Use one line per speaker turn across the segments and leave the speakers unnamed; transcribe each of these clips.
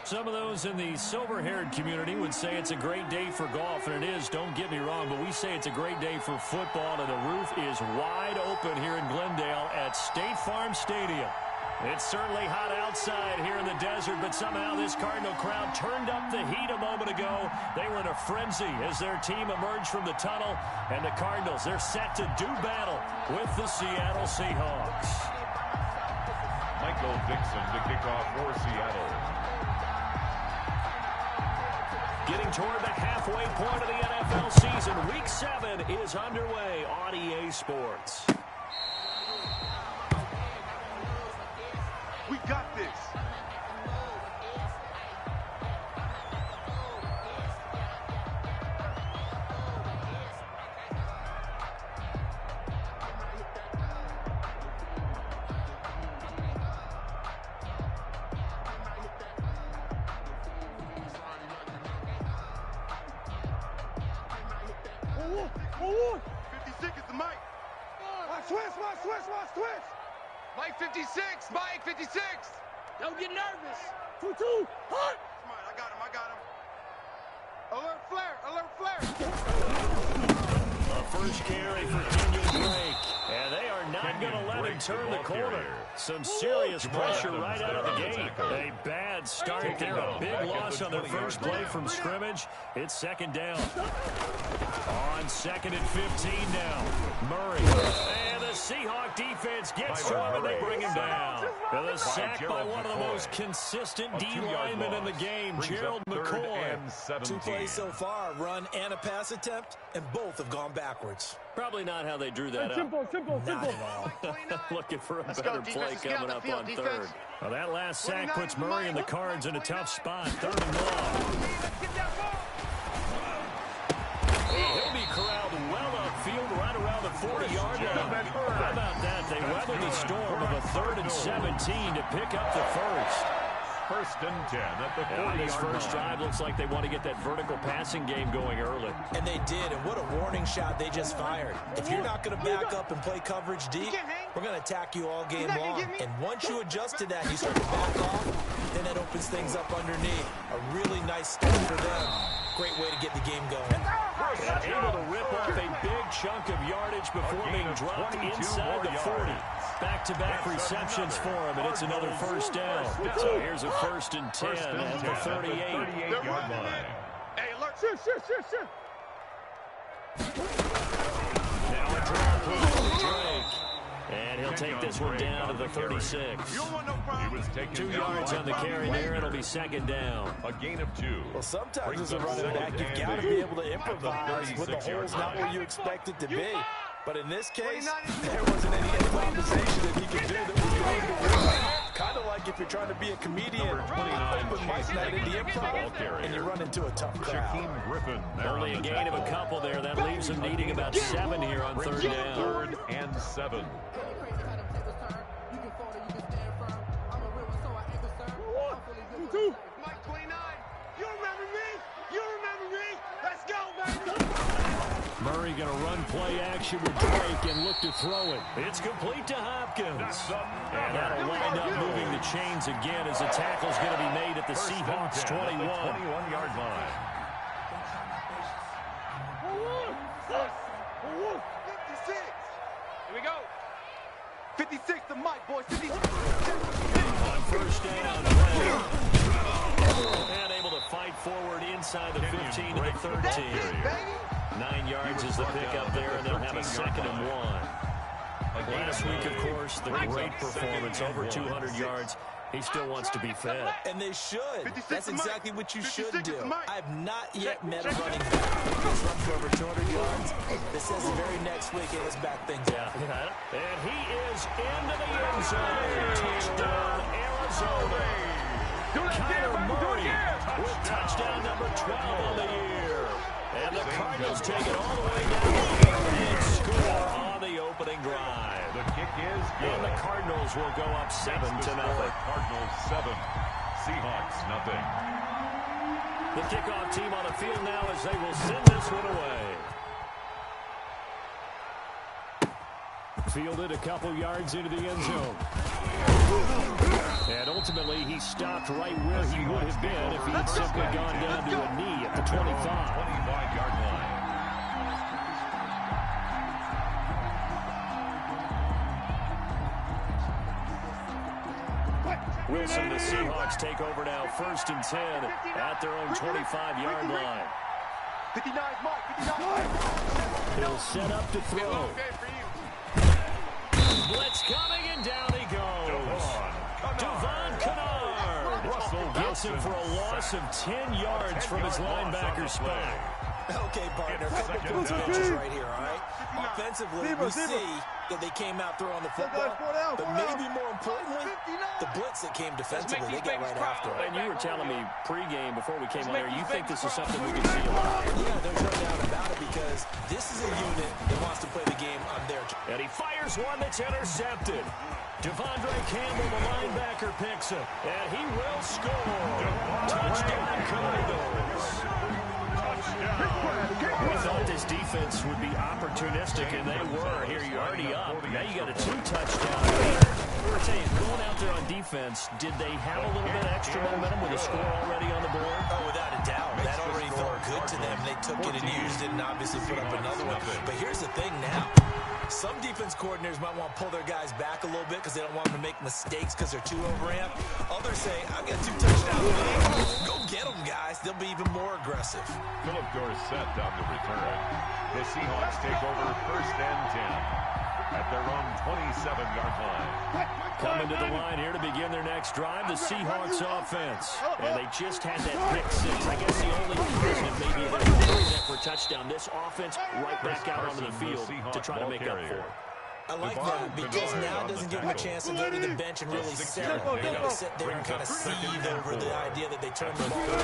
Some of those in the silver-haired community would say it's a great day for golf, and it is, don't get me wrong, but we say it's a great day for football, and the roof is wide open here in Glendale at State Farm Stadium. It's certainly hot outside here in the desert, but somehow this Cardinal crowd turned up the heat a moment ago. They were in a frenzy as their team emerged from the tunnel, and the Cardinals, they're set to do battle with the Seattle Seahawks.
Michael Dixon to kick off for Seattle.
Getting toward the halfway point of the NFL season, Week 7 is underway on EA Sports.
We got this. Oh, 56 is the mic. Switch. Mike 56, Mike 56.
Don't get nervous.
2-2, hot. Come on, I got him. Alert flare.
A first carry for Kenyon Drake, and they are not going to let him turn the corner. Some serious pressure right out of the gate. A bad start there, a big loss on their first play from scrimmage. It's second down. On second and 15 now, Murray. And the Seahawk defense gets to him, and they bring him down. The sack by one of the most consistent D linemen in the game, Gerald McCoy.
2 plays so far, run and a pass attempt, and both have gone backwards.
Probably not how they drew that up.
Simple.
Not at all.
Looking for a better play coming up on third. Well, that last sack puts Murray and the Cards in a tough spot. 3rd and long. He'll be corralled well upfield right around the 40-yard line. How about that? They weathered the storm of a 3rd and 17 to pick up the first.
1st and 10 at the 40-yard line.
This first drive looks like they want to get that vertical passing game going early.
And they did, and what a warning shot they just fired. If you're not going to back up and play coverage deep, we're going to attack you all game long. And once you adjust to that, you start to back off, then that opens things up underneath. A really nice start for them. Great way to get the game going.
Able to rip off a big chunk of yardage before being dropped inside the 40. Back-to-back receptions for him, and it's another first down. So here's a 1st and 10 at the 38-yard line.
Hey, alert. Shit.
Now a draw play for Drake. And he'll take this one down to the 36.
You don't want no problem.
2 yards on the carry there. It'll be second down.
A gain of 2.
Well, sometimes as a running back, you've got to be able to improvise when the hole's not where you expect it to be. But in this case, there wasn't any improvisation that he could do that was going to work. Kind of like if you're trying to be a comedian, open mic night in the improv, and you run into a tough crowd.
Griffin.
Only a gain of a couple there. That leaves them needing about 7 here on 3rd down.
3rd and 7.
Mike 29. You remember me? Let's go, baby.
Murray going to run play action with Drake and look to throw it. It's complete to Hopkins. And that'll wind up moving the chains again as the tackle's going to be made at the Seahawks 21.
21-yard line.
56. Here we go. 56 to Mike, boys. 56.
On first down, and able to fight forward inside the 15 to the 13. 9 yards is the pickup there, and they'll have a 2nd and 1. Last week, of course, the great performance, over 200 yards. He still wants to be fed.
And they should. That's exactly what you should do. I have not yet met a running back who's run for over 200 yards. This says the very next week, let's back things up.
And he is into the end zone. Touchdown, Arizona. Kyler Murray with touchdown number 12 on the year. And the Cardinals take it all the way down and score on the opening drive.
The kick is good.
And the Cardinals will go up 7-0.
Cardinals 7, Seahawks nothing.
The kickoff team on the field now as they will send this one away. Fielded a couple yards into the end zone. And ultimately, he stopped right where he would have been if he had simply gone down to a knee at the 25.
25-yard line.
Wilson, the Seahawks take over now, 1st and 10 at their own 25-yard line.
59, Mike, 59.
He'll set up to throw. Blitz coming, and down he goes. Devon Kennard gets him for a loss of 10 yards from his linebacker spot.
Okay, partner, a couple of pitches right here, all right? Offensively, we see that they came out throwing the football, but maybe more importantly, the blitz that came defensively, they got right after it.
And you were telling me pregame before we came on there, you think this is something we can see a lot?
Yeah, there's no doubt about it because this is a unit that wants to play the game on their terms.
And he fires one that's intercepted. Devondre Campbell, the linebacker, picks it, and he will score. Touchdown, Cardinals. We thought this defense would be opportunistic, and they were. Here, you're already up. Now you got a 2-touchdown lead. I'll tell you, going out there on defense, did they have a little bit of extra momentum with a score already on the board?
Oh, without a doubt. That already felt good to them. They took it and used it and obviously put up another one. But here's the thing now. Some defense coordinators might want to pull their guys back a little bit because they don't want them to make mistakes because they're too overamped. Others say, I've got 2 touchdowns. Go get them, guys. They'll be even more aggressive.
Philip Dorsett on the return. The Seahawks take over 1st and 10 at their own 27-yard line.
Coming to the line here to begin their next drive, the Seahawks offense. And they just had that pick 6. I guess the only positive maybe they're doing that for a touchdown. This offense right back out onto the field to try to make up for it.
I like that because now it doesn't give them a chance to go to the bench and really settle. They don't sit there and kind of seethe over the idea that they turned the ball over.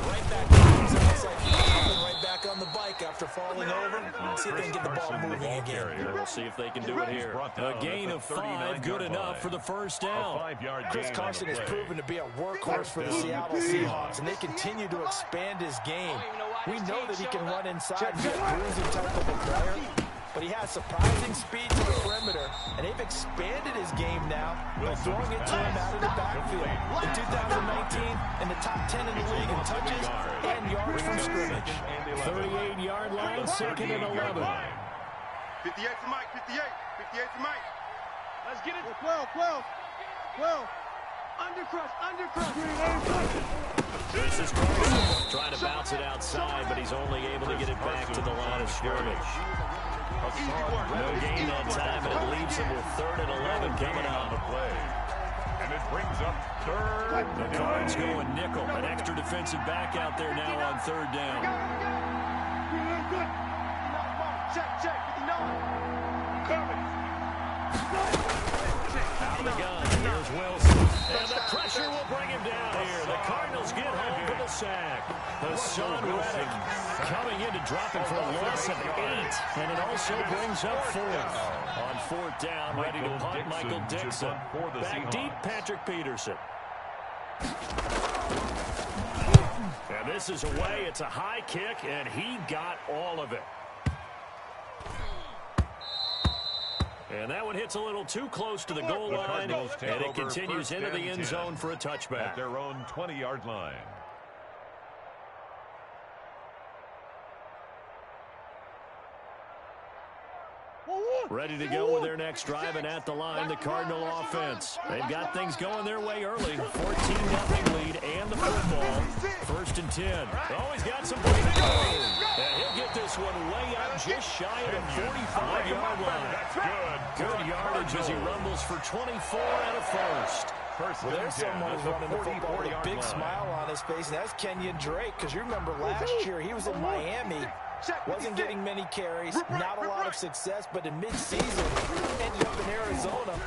Right back it's almost like hopping right back on the bike after falling over. See if they can get the ball moving again.
We'll see if they can do it here. A gain of 5, good enough for the first down.
Chris Carson has proven to be a workhorse for the Seattle Seahawks, and they continue to expand his game. We know that he can run inside and be a bruising type of a player, but he has surprising speed to the perimeter, and they've expanded his game now by throwing it to him out of the backfield. In 2019, in the top 10 in the league in touches and yards from scrimmage.
38-yard line, 2nd and 11.
58 to Mike, 58. 58 to Mike.
Let's get it.
12.
Undercrush.
This is Carson trying to bounce it outside, but he's only able to get it back to the line of scrimmage. No gain that time, and it leaves him with 3rd and 11 coming up.
And it brings up 3rd.
The Cards going nickel. An extra defensive back out there now on 3rd down.
Check, 59. Coming.
Out of the gun, here's Wilson. And the pressure will bring him down here. The Cardinals get home for the sack. Hassan Reddick coming in to drop him for a loss of 8. And it also brings up 4th. On 4th down, ready to punt, Michael Dixon. Back deep, Patrick Peterson. And this is away. It's a high kick, and he got all of it. And that one hits a little too close to the goal line, and it continues into the end zone for a touchback.
At their own 20-yard line.
Ready to go with their next drive, and at the line, the Cardinal offense. They've got things going their way early. 14-0 lead and the football. 1st and 10. Oh, he's got some way to go. And he'll get this one way out just shy of the 45-yard line.
That's good.
Good yardage as he rumbles for 24 and a first.
Well, there's someone who's running the football with a big smile on his face, and that's Kenyon Drake, because you remember last year he was in Miami. Wasn't getting many carries, not a lot of success, but in mid-season, ended up in Arizona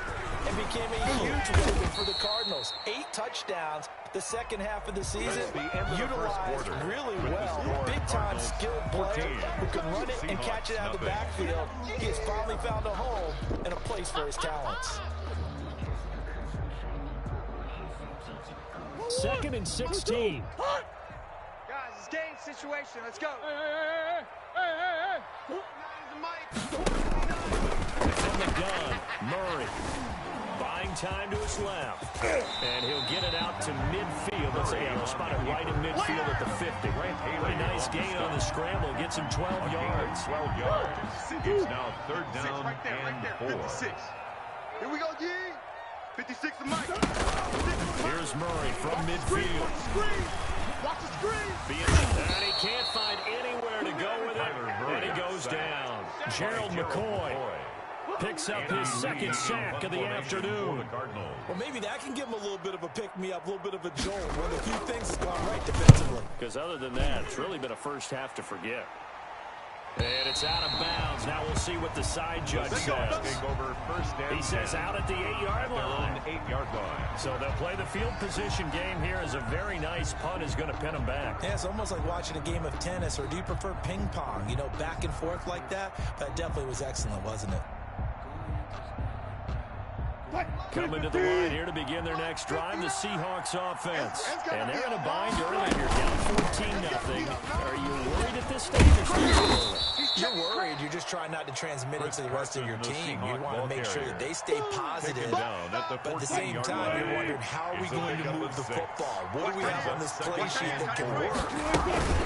and became a huge weapon for the Cardinals. 8 touchdowns the second half of the season, utilized really well. Big-time skilled player who can run it and catch it out of the backfield. He has finally found a home and a place for his talents.
2nd and 16.
Guys, it's game situation. Let's go.
From the gun, Murray. buying time to his left. And he'll get it out to midfield. Let's say he'll spot it right in midfield at the 50. Pretty nice gain on the scramble. Gets him 12 yards.
12 yards. It's now third down
right there,
and 4.
56. Here we go, G. 56 to Mike.
Here's Murray from midfield.
Screen. Watch the screen.
And he can't find anywhere to go with it. And he goes down. Gerald McCoy picks up his second sack of the afternoon.
Well, maybe that can give him a little bit of a pick-me-up, a little bit of a jolt when a few things have gone right defensively.
Because other than that, it's really been a first half to forget. And it's out of bounds. Now we'll see what the side judge says. He says out at the 8-yard line.
8-yard line.
So they'll play the field position game here as a very nice punt is going to pin them back.
Yeah, it's almost like watching a game of tennis, or do you prefer ping pong? You know, back and forth like that? That definitely was excellent, wasn't it?
Coming to the line here to begin their next drive, the Seahawks offense. And they're in a bind early here, down 14-0. Are you worried at this stage or still early?
You're worried. You're just trying not to transmit it to the rest of your team. You want to make sure that they stay positive. But at the same time, you're wondering, how are we going to move the football? What do we have on this play sheet that can work?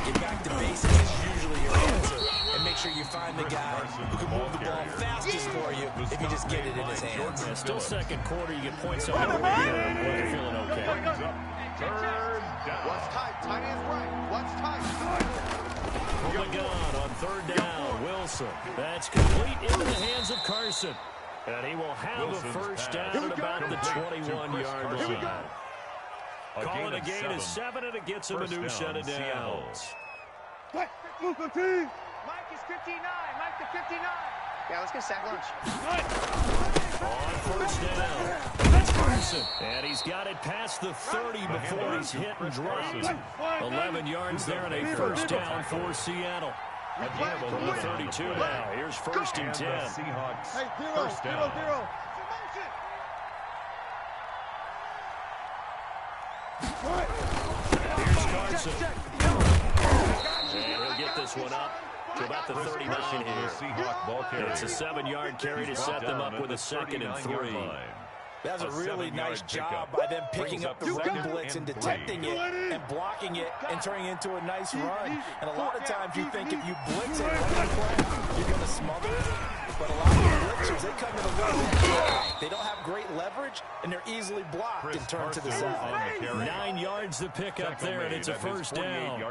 Get back to basics is usually your answer. And make sure you find the guy who can move the ball fastest for you if you just get it in his hands.
Yeah, still second quarter. You get points on the way here. You're feeling okay.
Third down.
Watch tight. Tight ends right. Watch tight.
From the gun on third down, Wilson. That's complete into the hands of Carson. And he will have a first down at about the 21-yard line. Calling a gain of 7, and it gets him a new set of downs.
Move the team.
Mike is 59. Mike to 59. Yeah, let's get sack lunch.
On first down, that's Carson. And he's got it past the 30 before he's hit and dropped. 11 yards there and a first down for Seattle. From the 32 now. Here's first and 10.
Seahawks.
Hey,
First down.
0.
Here's Carson. And he'll get this one up to about the 39 here. It's a 7-yard carry to set them up with a 2nd and 3.
That's a really nice job by them picking up the run blitz and detecting it and blocking it and turning it into a nice run. And a lot of times you think if you blitz it running play, you're going to smother it. But a lot of the blitzers, they come in a little bit. They don't have great leverage, and they're easily blocked and turned to the side.
9 yards to pick up there, and it's a first down.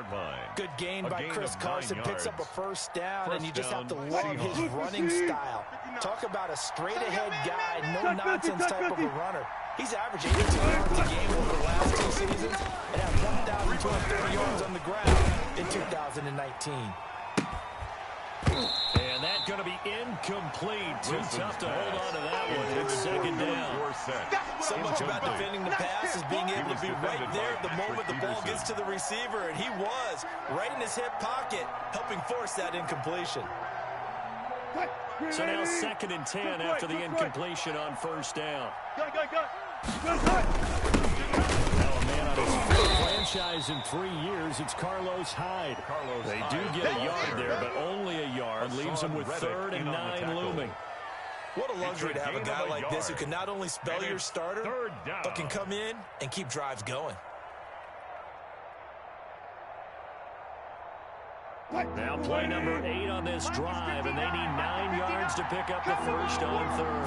Good gain by Chris Carson. Picks up a first down, and you just have to love his running style. Talk about a straight-ahead guy, no-nonsense type of a runner. He's averaged 82 yards a game over the last 2 seasons and had 1,230 yards on the ground in 2019.
And that's going to be incomplete. Too tough to hold on to that one. It's second down.
So much about defending the pass is being able to be right there the moment the ball gets to the receiver, and he was right in his hip pocket, helping force that incompletion.
So now 2nd and 10 after the incompletion on first down.
Go.
Now a man on his 4th franchise in 3 years, it's Carlos Hyde. They do get a yard there, but only a yard. Leaves him with 3rd and 9 looming.
What a luxury to have a guy like this who can not only spell your starter, but can come in and keep drives going.
Now play number 8 on this drive, and they need 9 yards to pick up the first on 3rd.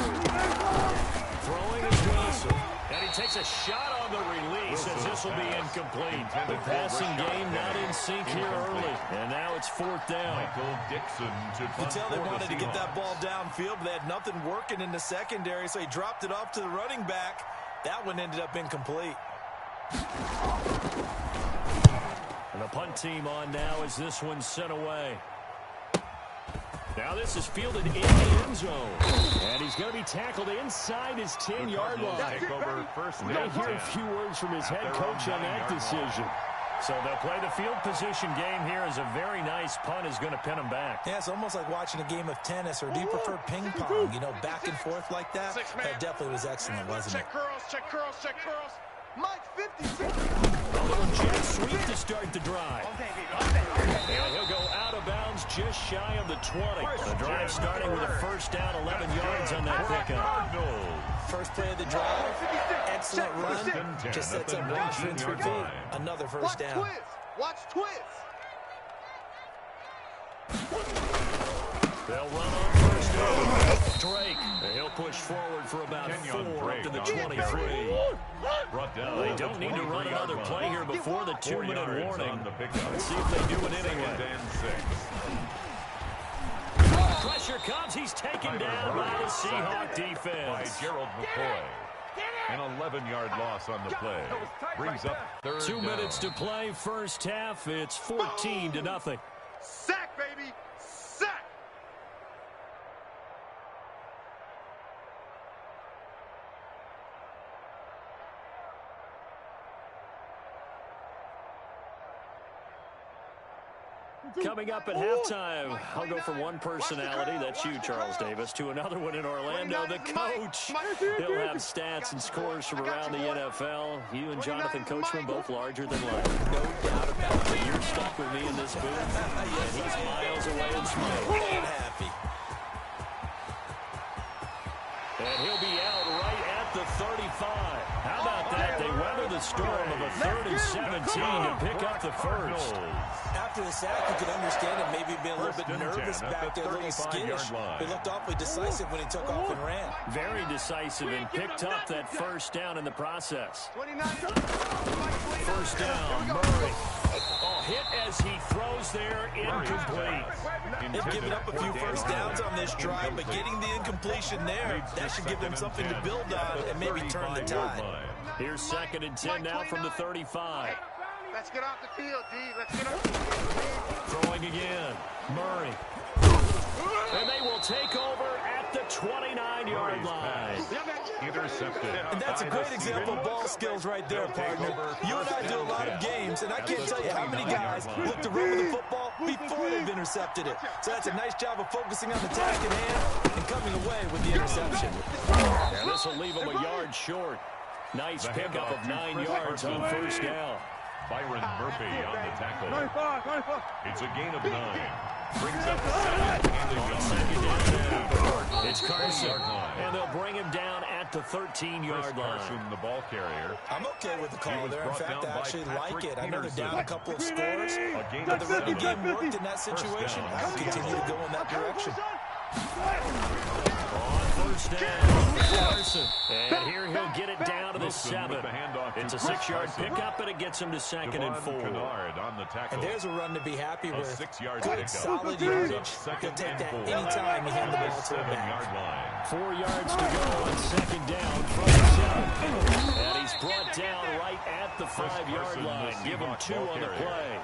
Throwing is Wilson, and he takes a shot on the release as this will be incomplete. The passing game not in sync here early, and now it's 4th down.
Michael Dixon to
You tell they wanted to get that ball downfield, but they had nothing working in the secondary, so he dropped it off to the running back. That one ended up incomplete.
And the punt team on now as this one's sent away. Now this is fielded in the end zone. And he's going to be tackled inside his 10-yard line. We'll hear a few words from his head coach on that decision. So they'll play the field position game here as a very nice punt is going to pin them back.
Yeah, it's almost like watching a game of tennis, or do you prefer ping pong? You know, back and forth like that? That definitely was excellent, wasn't it?
Check curls. Mike, 56.
A little jet sweep to start the drive. And he'll go out of bounds just shy of the 20. The drive starting with a first down, 11 yards on that pickup.
First play of the drive, excellent run, just sets up one rinse repeat, another first down.
Watch twist.
They'll run on first down. Drake, and he'll push forward for about 4 up to the 23. They don't need to run another play here before the 2-minute warning. Let's see if they do it anyway. Pressure comes. He's taken down by the Seahawk defense.
By Gerald McCoy. An 11-yard loss on the play. Brings up third
2
down.
minutes to play. First half, it's 14-0.
Sack, baby. Sack.
Coming up at halftime, I'll go from one personality, that's you, Charles Davis, to another one in Orlando, the coach. He'll have stats and scores from around the NFL. You and Jonathan Coachman both larger than life.
No doubt about it.
You're stuck with me in this booth, and he's miles away in smoke.
I'm happy.
And he'll be out right at the 35. How about that? They weather the storm of a 3rd and 17 to pick up the first.
After the sack, you could understand him maybe being a little bit nervous back there, a little skittish. He looked awfully decisive when he took off and ran.
Very decisive and picked up that first down in the process.
29.
First down, Murray. Hit as he throws there, incomplete.
They've given up a few first downs on this drive, but getting the incompletion there, that should give them something to build on and maybe turn the tide.
Here's 2nd and 10 now from the 35.
Let's get off the field, D. Let's get off the field.
Throwing again, Murray. And they will take over at the 29-yard line.
Intercepted.
And that's a great example of ball skills right there, partner. You and I do a lot of games, and I can't tell you how many guys look to run with the football before they've intercepted it. So that's a nice job of focusing on the task at hand and coming away with the interception.
And this will leave him a yard short. Nice pickup of 9 yards on first down.
Byron Murphy on the tackle. It's a gain of 9. Brings up 2nd down.
It's Carson, and they'll bring him down at the 13-yard line.
Carson, the ball carrier.
I'm okay with the call there. In fact, I actually like it. I know they're down a couple of scores,
A gain
but
of
the running
7.
game worked in that situation. I would continue to go in that direction.
On first down, Carson. And here he'll get it down to the 7. It's a 6-yard pickup, and it gets him to 2nd and 4.
Kennard on the tackle.
And there's a run to be happy
A
with.
6-yard
Good,
pickup.
solid yardage. He'll take that anytime you hand the ball to a back.
7-yard line.
4 yards to go on 2nd down from the 7. And he's brought down right at the 5-yard line. Give him 2 on the play.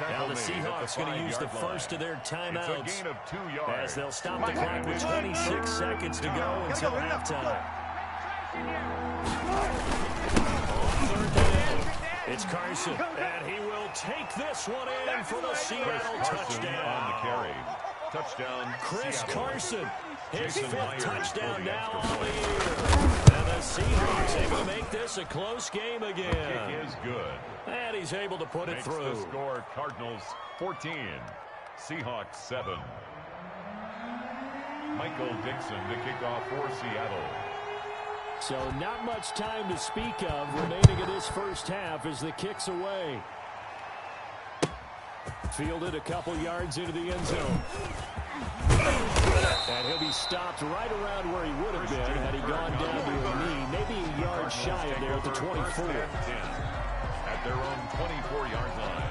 Now the Seahawks going to use the first of their timeouts
It's a gain of 2 yards.
as they'll stop the clock with 26 seconds to go until halftime. On 3rd down, it's Carson, and he will take this one in for the Seattle touchdown.
On the carry. Touchdown,
Chris
Seattle.
Carson, his
Jason
5th
Myers
touchdown
for the
now
extra
on the
point.
year. And the Seahawks able to make this a close game again.
Kick is good.
And he's able to put it
Makes
through.
the score Cardinals 14, Seahawks 7. Michael Dixon to kick off for Seattle.
So not much time to speak of remaining in this first half as the kick's away. Fielded a couple yards into the end zone. And he'll be stopped right around where he would have been had he gone down to a knee, maybe a yard shy of there at the 24.
At their own 24-yard line.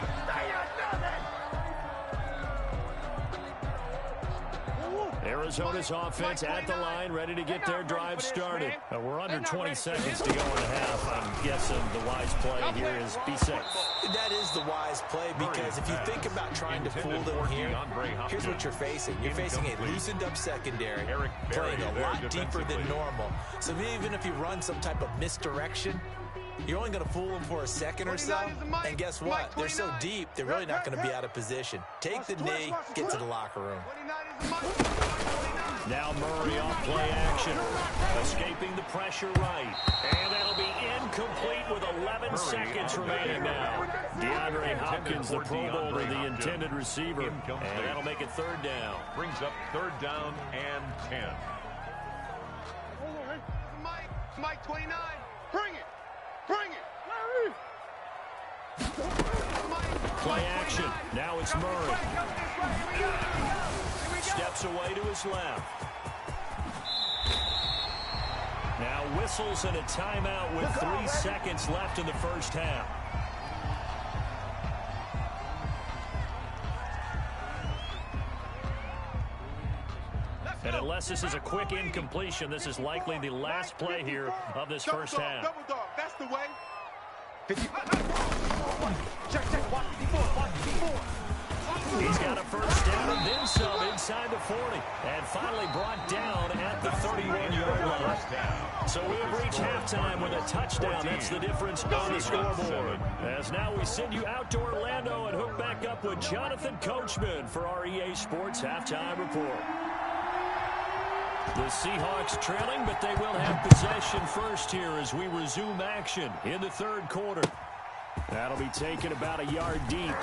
Arizona's offense at the line, ready to get their drive started. We're under 20 seconds to go in the half. I'm guessing the wise play here is be safe.
That is the wise play, because if you think about trying to fool them here, here's what you're facing. You're facing a loosened up secondary, playing a lot deeper than normal. So even if you run some type of misdirection, you're only going to fool them for a second or so. And guess what? They're so deep, they're really not going to be out of position. Take the knee, get to the locker room.
Now Murray off play action. Escaping the pressure right. And that'll be incomplete with 11 seconds remaining now. DeAndre Hopkins, the Pro Bowler, the intended receiver, and that'll make it third down.
Brings up third down and 10.
Mike 29, bring it, bring it.
Play action. Now it's Murray. Steps away to his left. Now whistles and a timeout with 3 seconds left in the first half. And unless this is a quick incompletion, this is likely the last play here of this first half.
Double dog, that's the way. 50. Check, watch 54, watch 54.
He's got a first down and then some inside the 40. And finally brought down at the 31-yard line. So we have reached halftime with a touchdown. That's the difference on the scoreboard. As now we send you out to Orlando and hook back up with Jonathan Coachman for our EA Sports Halftime Report. The Seahawks trailing, but they will have possession first here as we resume action in the third quarter. That'll be taken about a yard deep.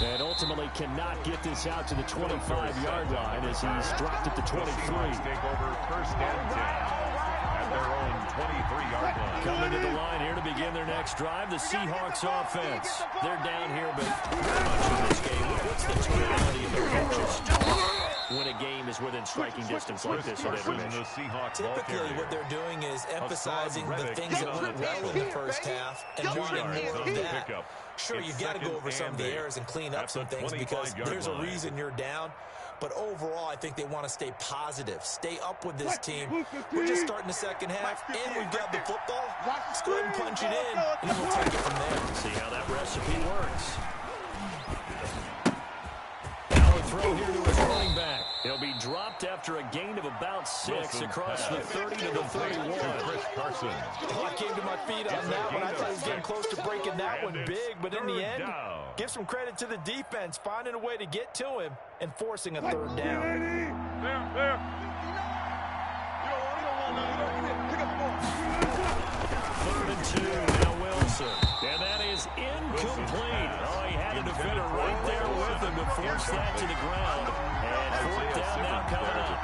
And ultimately cannot get this out to the 25-yard line as he's dropped at the 23.
Take over first and 10 at their own 23-yard line.
Coming to the line here to begin their next drive, the Seahawks offense. They're down here, but very much in this game. What's the tonality of the coaches' talk when a game is within striking distance like this?
Typically, what they're doing is emphasizing the things that went well in the first half and wanting more of that. Sure, you've got to go over some of the errors and clean up some things because there's a reason you're down. But overall, I think they want to stay positive, stay up with this team. We're just starting the second half, and we've got the football. Let's go ahead and punch it in, and then we'll take it from there.
See how that recipe works. Now a throw here to his running back. He'll be dropped after a gain of about 6 across the 30 to the 31.
Chris Carson.
Oh, I came to my feet on that one. I thought he was getting close to breaking that one big, but in the end, give some credit to the defense, finding a way to get to him and forcing a third down.
There.
Third and 2, now Wilson. And that is incomplete. Oh, he had a defender right there with him to force that to the ground. And fourth down now coming up.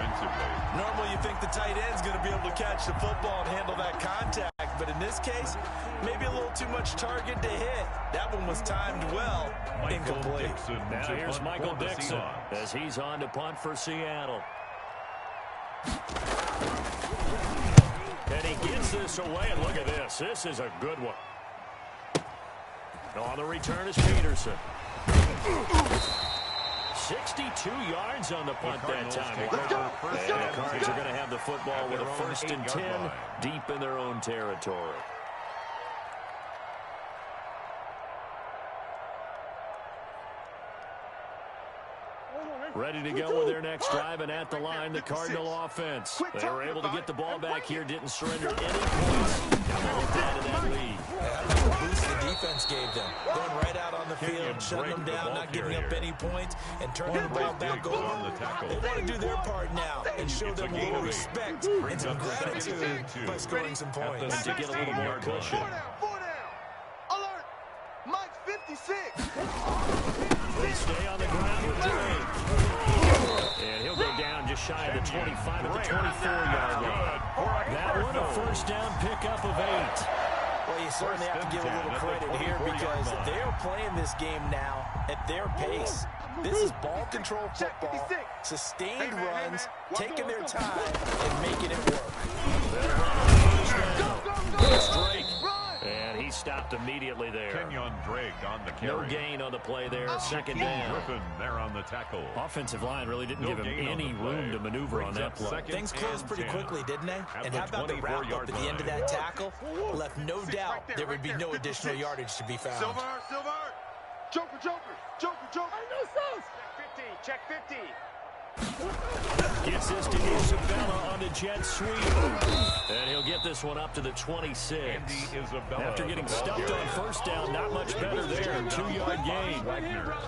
Normally you think the tight end's going to be able to catch the football and handle that contact, but in this case, maybe a little too much target to hit. That one was timed well. Incomplete.
Now here's Michael Dixon as he's on to punt for Seattle. And he gets this away, and look at this. This is a good one. On the return is Peterson. 62 yards on the punt that time. And the Cards are going to have the football with a first and 10 deep in their own territory. Ready to go with their next drive, and at the line, the Cardinal offense. They were able to get the ball back here, didn't surrender any points. Now they look down to that lead.
How about the boost the defense gave them? Going right out on the field, shutting them down, not giving up any points, and turning the ball back over. They want to do their part now and show them a little respect and some gratitude by scoring some points.
To get a little more cushion.
4 down. Alert. Mike 56.
They stay on the ground with Drake. And he'll go down just shy of the 25 at the 24-yard line. That one a first down pickup of 8.
Well, you certainly have to give a little credit here because they are playing this game now at their pace. This is ball control football, sustained runs, taking their time, and making it work.
It's Drake. And he stopped immediately there.
Kenyon Drake on the carry.
No gain on the play there. Second down.
Griffin there on the tackle.
Offensive line really didn't give him any room to maneuver on that play.
Things closed pretty quickly, didn't they? And how about the wrap up at the end of that tackle? Left no doubt there would be no additional yardage to be found.
Silver. Joker.
Check 50.
Gets this to Isabella on the jet sweep. And he'll get this one up to the 26. After getting stuffed on first down, not much better there. 2-yard gain.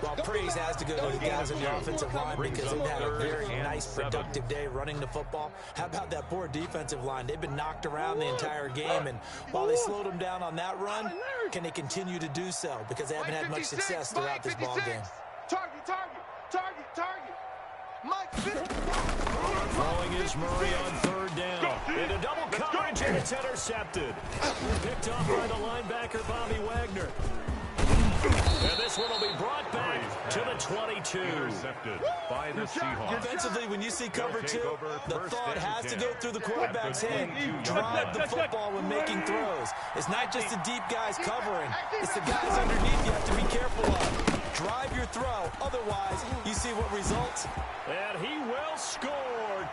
Well, praise has to go to the guys in the offensive line because they've had a very nice, productive day running the football. How about that poor defensive line? They've been knocked around the entire game, and while they slowed them down on that run, can they continue to do so? Because they haven't had much success throughout this ball game.
Target. Mike 50.
Throwing is Murray on third down. Into double coverage, and it's intercepted. Picked off by the linebacker, Bobby Wagner. And this one will be brought back to the 22.
Intercepted by the Seahawks.
Defensively, when you see cover 2, the thought has to go through the quarterback's head. Drive the football when making throws. It's not just the deep guys covering. It's the guys underneath you have to be careful of. Drive your throw. Otherwise, you see what results.
And he will score.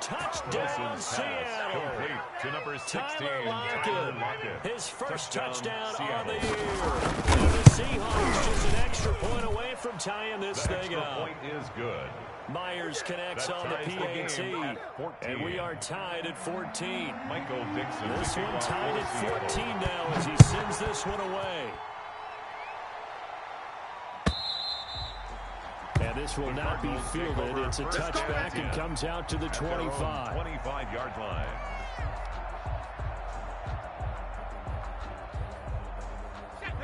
Touchdown, Seattle.
To number 16,
Tyler Lockett. His first touchdown of the year.
Seattle.
And the Seahawks just an extra point away from tying this thing up.
Point is good.
Myers connects
That
on the
ties the game
PAT.
at 14.
And we are tied at 14.
Michael Dixon.
This
kicking
one
off
tied
for
at 14
Seattle.
now as he sends this one away. And this will not be fielded. It's a touchback and comes out to the 25.
25-yard line.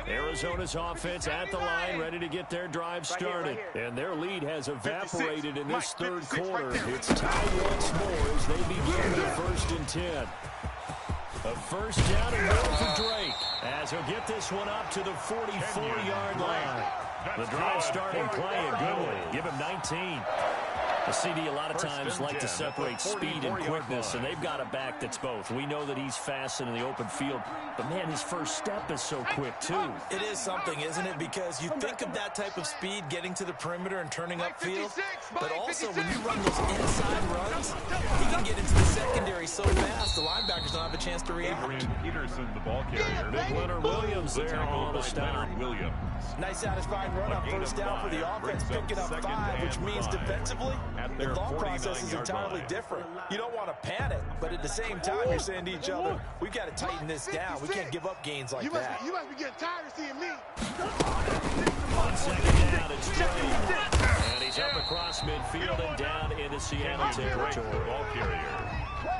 Arizona's offense at the line, ready to get their drive started. And their lead has evaporated in this third quarter. It's tied once more as they begin their 1st and 10. A first down and goal for Drake as he'll get this one up to the 44-yard line. The drive starting play, a good one. Give him 19. The CD a lot of times like to separate speed and quickness, and they've got a back that's both. We know that he's fast in the open field, but, man, his first step is so quick, too.
It is something, isn't it? Because you think of that type of speed getting to the perimeter and turning upfield, but also when you run those inside runs, he can get into the secondary so fast the linebackers don't have a chance to react.
Adrian Peterson, the ball carrier.
Big Leonard Williams there on the stop.
Williams.
Nice satisfying run on first down for the offense, picking up 5, which means defensively, the thought process is entirely different. You don't want to panic, but at the same time, you're saying to each other, we've got to tighten this down. We can't give up gains like that.
You must be getting tired of seeing me.
On second down, it's Drake. And he's up across midfield and down into Seattle territory.
Ball carrier.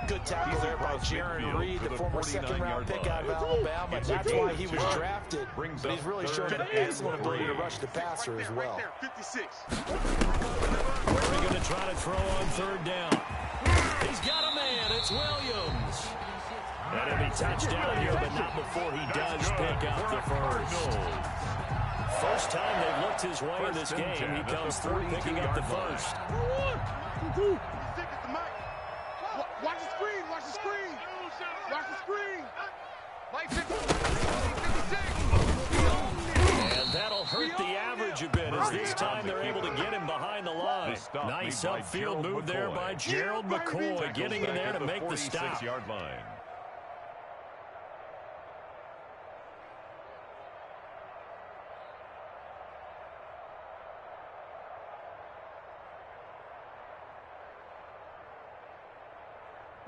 Good tackle there by Jaron Reed, the former second-round pick out of Alabama. That's why he was drafted, but he's really shown an excellent ability to rush the passer as well.
56.
Murray going to try to throw on third down. He's got a man. It's Williams. And it'll be touchdown here, but not before he does pick up the first. First time they've looked his way in this game, he comes through picking up the first.
Watch the screen, watch the screen. Watch the screen. Mike 56.
And that'll hurt the average a bit as this time they're able to get him behind the line. Nice upfield move there by Gerald McCoy, getting in there to make the stop.
46-yard line.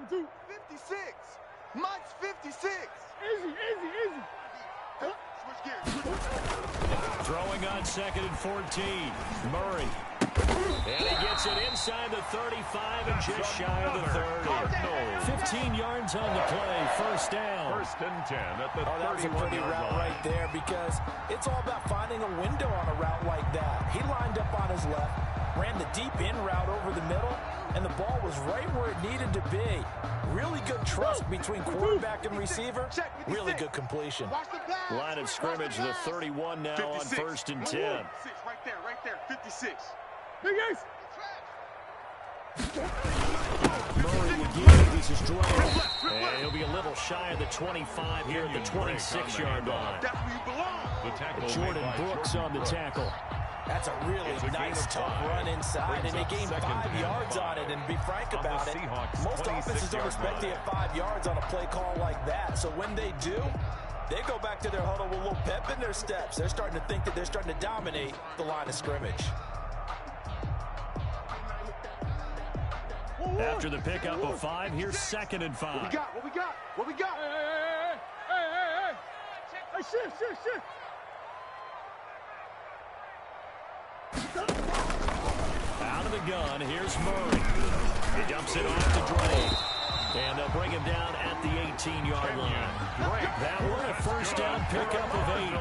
Dude, 56. Mike's 56. Easy. Switch gears.
Throwing on second and 14. Murray. And he gets it inside the 35 and just shy of the 30. 15 yards on the play. First down.
1st and 10 at the 31-yard line.
That was a pretty route right there because it's all about finding a window on a route like that. He lined up on his left, ran the deep in route over the middle, and the ball was right where it needed to be. Really good trust between quarterback and receiver. Really good completion.
Line of scrimmage, the 31 now
56.
on 1st and 10.
Right there, 56.
Murray again, this is Drake. And he'll be a little shy of the 25 here at the 26-yard line.
That's where you belong.
The tackle
Jordan
made by
Brooks on the tackle.
That's a really nice, tough run inside, and they gained 5 yards on it. And to be frank about it, most offenses don't expect to get 5 yards on a play call like that. So when they do, they go back to their huddle with a little pep in their steps. They're starting to think that they're starting to dominate the line of scrimmage.
After the pickup of 5, here's 2nd and 5.
What we got? What we got? What we got? Hey, shift.
Out of the gun, here's Murray. He dumps it off to Drake. And they'll bring him down at the 18-yard line. That one a first down pickup of 8.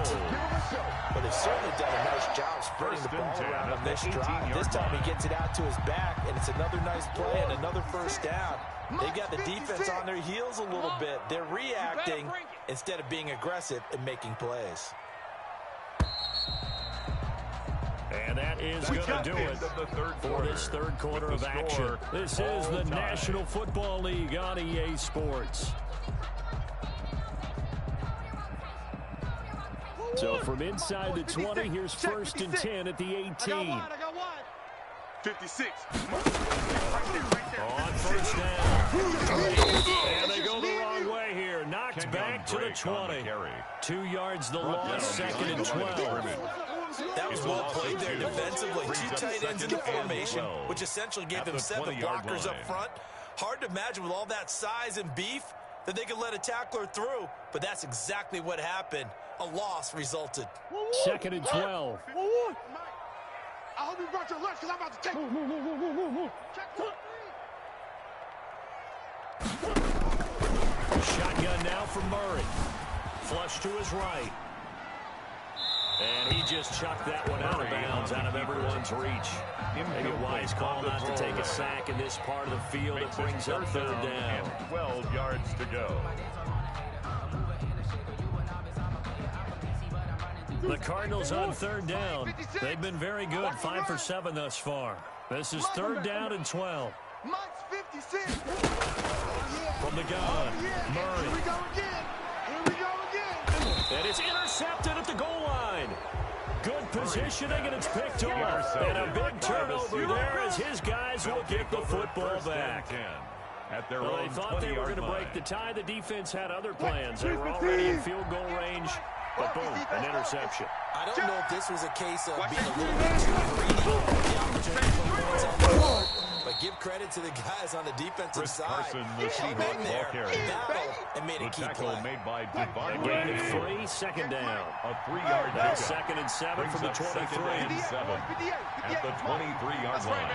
But they've certainly done a nice job spreading the ball around on this drive. This time he gets it out to his back, and it's another nice play and another first down. They've got the defense on their heels a little bit. They're reacting instead of being aggressive and making plays.
And that is going to do it for this third quarter of action. This is the National Football League on EA Sports. So from inside the 20, here's 1st and 10 at the 18.
I got one. 56.
On first down. And they go the wrong way here. Knocked back to the 20. 2 yards the loss, 2nd and 12.
That was well played there defensively. 2 tight ends in the formation, which essentially gave them 7 blockers up front. Hard to imagine with all that size and beef that they could let a tackler through, but that's exactly what happened. A loss resulted.
2nd and 12.
I hope you brought your lunch because I'm about to take
Shotgun now from Murray. Flush to his right. And he just chucked that one out of bounds, out of everyone's reach. Maybe a wise call not to take a sack in this part of the field. It brings up 3rd down.
12 yards to go.
The Cardinals on 3rd down. They've been very good, 5 for 7 thus far. This is 3rd down and 12.
Mike's 56.
From the gun, Murray.
Here we go again.
And it's intercepted at the goal line. Good positioning, and it's picked off. And a big turnover there as his guys will get the football back. Well, they thought they were going to break the tie. The defense had other plans. They were already in field goal range. But boom, an interception.
I don't know if this was a case of being a little bit too greedy with the opportunity for points on the board, but give credit to the guys on the defensive side. They hung in there, battled, and made a key play.
Made by Devon
Gain of 3, 2nd down.
A 3-yard
That's 2nd and 7 from the 23.
At the 23-yard line.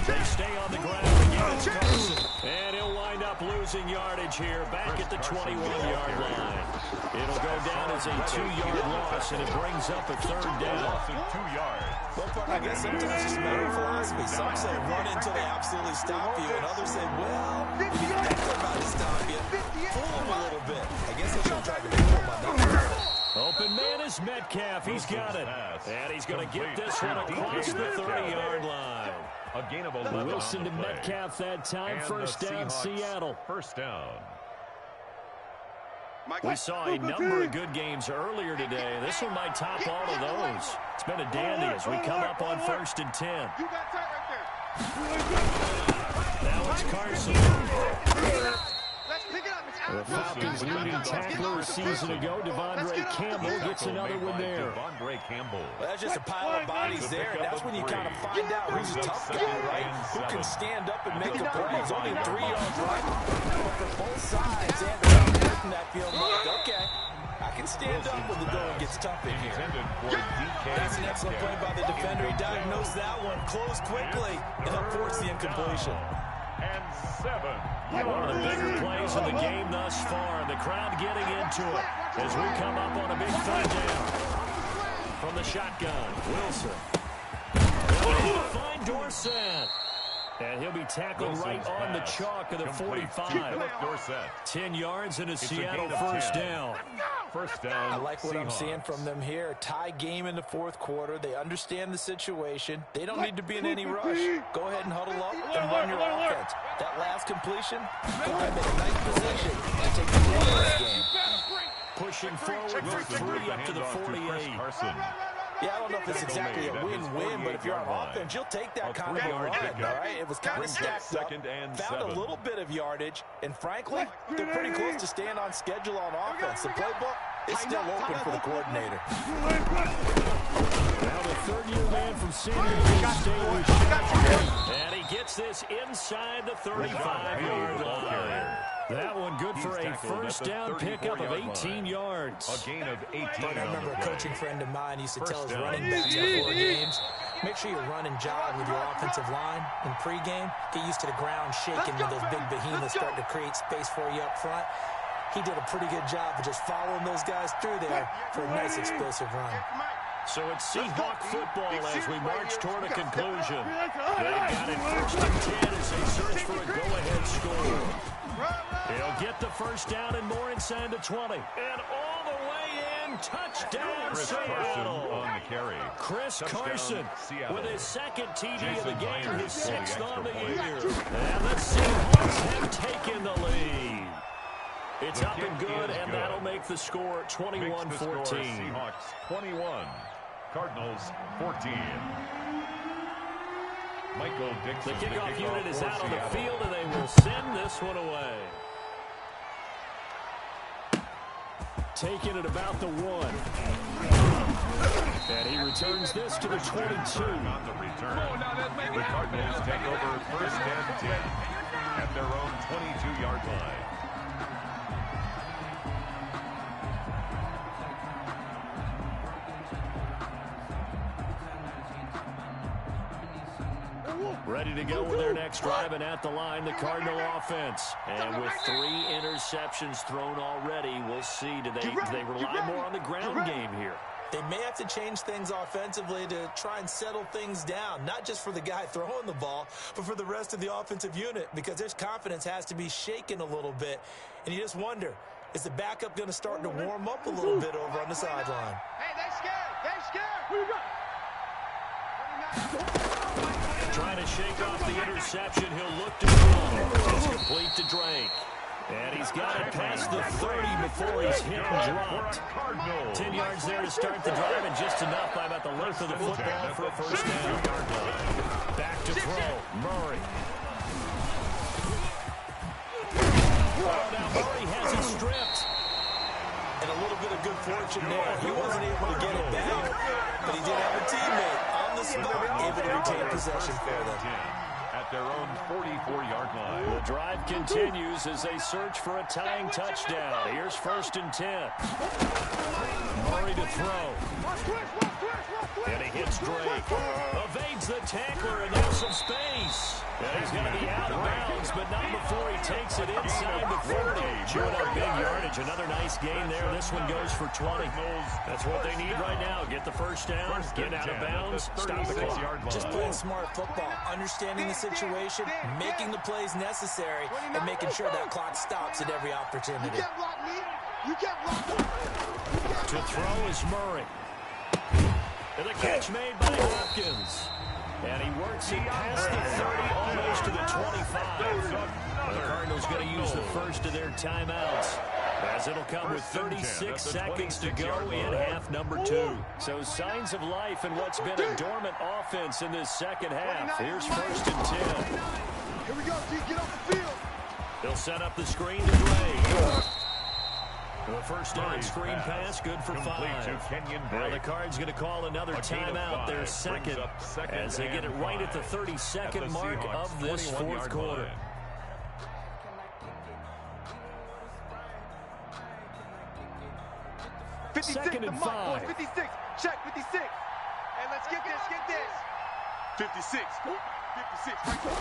They stay on the ground again. It's Carson. And he'll wind up losing yardage here back at the 21-yard line. It'll go down as a 2-yard loss, and it brings up a 3rd down.
2 yards.
Well, partner, I guess sometimes it's just a matter of philosophy. Some say run until they absolutely stop you, and others say, well, if you think they're about to stop you, fool them a little bit. I guess they should try to fool them on that.
Open man is Metcalf. He's got it. And he's going to get this one across the 30-yard line.
A gain of 11
Wilson to Metcalf that time. First down, Seattle.
First down.
We saw a number of good games earlier today. This one might top all of those. It's been a dandy as we come up on 1st and 10.
You got tight right there.
Now it's Carson.
Let's pick it up.
The Falcons' leading tackler a season ago, Devondre Campbell, gets another one there.
Devondre Campbell.
Well, that's just a pile of bodies there, and that's when you kind of find out who's a tough guy, right? Who can stand up and make a play. He's only 3 yards right. But for both sides, and in that field, like, okay, I can stand up when the going gets tough in here. That's an excellent play by the defender. He diagnosed that one, closed quickly, and unforced the incompletion.
And 7.
One of the bigger plays in the game thus far, and the crowd getting into it as we come up on a big 3rd down. From the shotgun, Wilson. He'll find Dorsett. And he'll be tackled right on the chalk of the 45. 10 yards and a Seattle first down.
First down.
I like what I'm seeing from them here. A tie game in the 4th quarter. They understand the situation. They don't need to be in any rush. Go ahead and huddle up and run your offense. That last completion, put them in a nice position to take the lead in this game.
Pushing forward for 3 up to the 48.
Yeah, I don't know if it's exactly a win-win, but if you're on offense, you'll take that kind of a run, all right? It was kind of stacked up, found a little bit of yardage, and frankly, they're pretty close to staying on schedule on offense. The playbook is still open for the coordinator.
Now the third-year man from San Diego State. And he gets this inside the 35-yard line. That one good for a first down pickup of 18 yards.
A gain of 18.
But I remember a coaching friend of mine used to tell his running backs before games, make sure you run and jog with your offensive line in pregame. Get used to the ground shaking when those big behemoths start to create space for you up front. He did a pretty good job of just following those guys through there for a nice explosive run.
So it's Seahawk football as we march toward a conclusion. They've got it 1st and 10 as they search for a go-ahead score. He'll get the first down and more inside the 20. And all the way in, touchdown
Chris
Seattle.
Carson on the carry.
Chris
Touchdown,
Carson
Seattle.
with his second TD of the
Jason
game,
Myers
his
for the
6th
extra
on the
point.
year. And the Seahawks have taken the lead. It's
The
up and
kick
good,
is
and
good.
that'll make the score 21-14.
Seahawks 21, Cardinals 14. Michael Dixon.
The kickoff unit is
for
out on the
Seattle.
field, and they will send this one away. Taking it about the 1. And he returns this to the 22.
On the return, the Cardinals take over 1st and 10 at their own 22-yard line.
Ready to go with their next drive, and at the line, the Cardinal offense. And with 3 interceptions thrown already, we'll see. Do they rely more on the ground game here?
They may have to change things offensively to try and settle things down, not just for the guy throwing the ball, but for the rest of the offensive unit, because their confidence has to be shaken a little bit. And you just wonder, is the backup going to start to warm up a little bit over on the sideline?
Hey, they scared. They scared.
Trying to shake off the interception. He'll look to throw. It's complete to Drake. And he's got it past the 30 before he's hit and dropped. 10 yards there to start the drive, and just enough by about the length of the football for a first down. Back to throw. Murray. Oh, now Murray has it stripped.
And a little bit of good fortune there. He wasn't able to get it back, but he did have a teammate on the spot able to retain possession for them.
At their own 44-yard line.
The drive continues as they search for a tying touchdown. Here's 1st and 10. Murray to throw. And he hits Drake. Evades the tackler, and there's some space. And he's going to be out of bounds, but not before he takes it inside the 40. Chewing up big yardage. Another nice gain there. This one goes for 20. That's what they need right now. Get the first down, get out of bounds, stop the clock.
Just playing smart football, understanding the situation, making the plays necessary, and making sure that clock stops at every opportunity.
You can't block me. You can't block me.
To throw is Murray. And the catch made by Hopkins. And he works it past the 30, almost to the 25. The Cardinals going to use the first of their timeouts, as it'll come with 36 seconds to go in half number 2. So signs of life in what's been a dormant offense in this second half. Here's 1st and 10.
Here we go, G. Get off the field.
They'll set up the screen to Drake. The first down screen pass, good for 5. Now the Cards going to call another timeout, their second, as they get it right at the 32nd mark of this fourth quarter. Second and 5.
56. Check 56.
Hey, let's get this. Get this.
56. 56. Right there.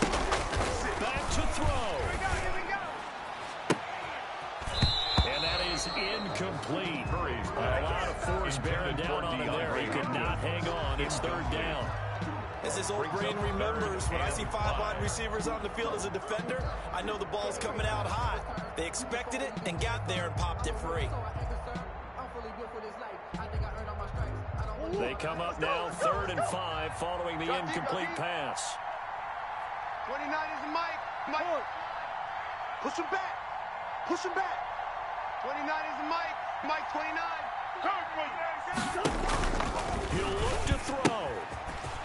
56.
Back to throw.
Here we go.
And that is incomplete. A lot of force bearing down on him there. He could not hang on. It's 3rd down.
As his old brain remembers, when I see 5 wide receivers on the field as a defender, I know the ball's coming out hot. They expected it and got there and popped it free.
They come up now 3rd and 5 following the incomplete pass.
29 is Mike. Mike. Push him back. Push him back. 29 is Mike. Mike 29.
He'll look to throw.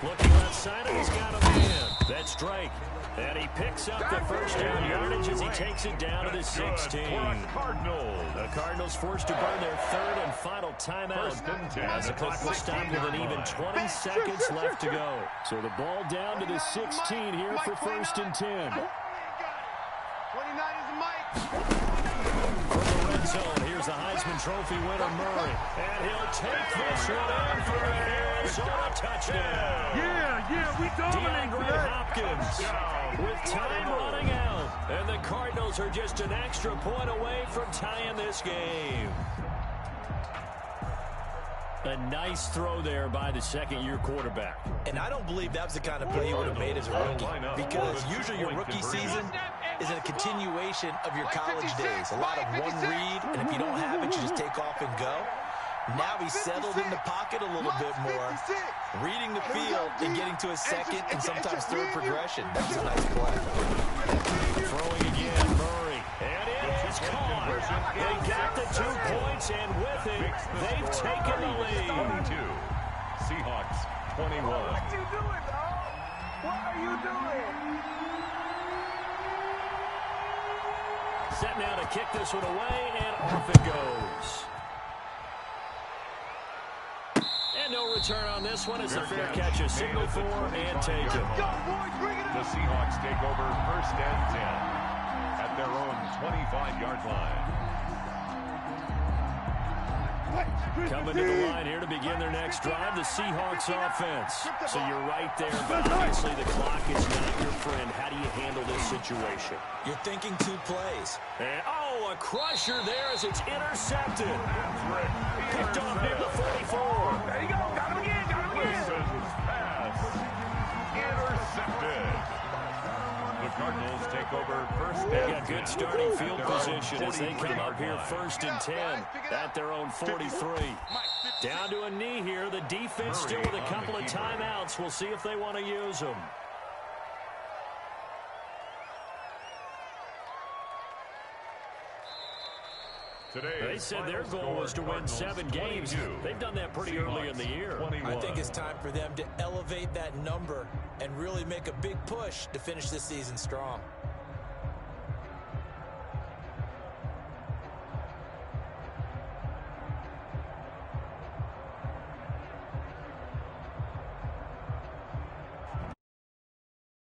Looking outside, and he's got a man. That's Drake. And he picks up the first down yardage as he takes it down to the 16. The Cardinals forced to burn their third and final timeout as the clock will stop with an even 20 seconds left to go. So the ball down to the 16 here for 1st and 10.
29 is the mic.
From the red zone, here's the Heisman Trophy winner, Murray. And he'll take this one in for an Arizona touchdown.
Yeah, we dominate
DeAndre
today.
Hopkins with time running out. And the Cardinals are just an extra point away from tying this game. A nice throw there by the second-year quarterback.
And I don't believe that was the kind of play he would have made as a rookie, because usually your rookie season is a continuation of your college days. A lot of one read, and if you don't have it, you just take off and go. Now he's settled in the pocket a little bit more, reading the field and getting to his second and sometimes third progression. That was a nice play.
Throwing again, Murray. And it is caught. They got the 2 points, and with it, they've taken the lead.
22. Seahawks 21.
What you doing, dog? What are you doing?
Set now to kick this one away, and off it goes. And no return on this one as the fair catch is signaled for and taken.
The Seahawks take over 1st and 10 at their own 25-yard line.
Coming to the line here to begin their next drive, the Seahawks offense. So you're right there, but obviously the clock is not your friend. How do you handle this situation?
You're thinking 2 plays.
And, a crusher there as it's intercepted. Picked off near the 44.
There you go. Got him again.
Wilson's pass intercepted. The Cardinals take over 1st and 10.
Got good starting field position as they come up here 1st and 10 at their own 43. Down to a knee here. The defense still with a couple of timeouts. We'll see if they want to use them. They said their goal was to win 7 games. They've done that pretty early in the year.
I think it's time for them to elevate that number and really make a big push to finish this season strong.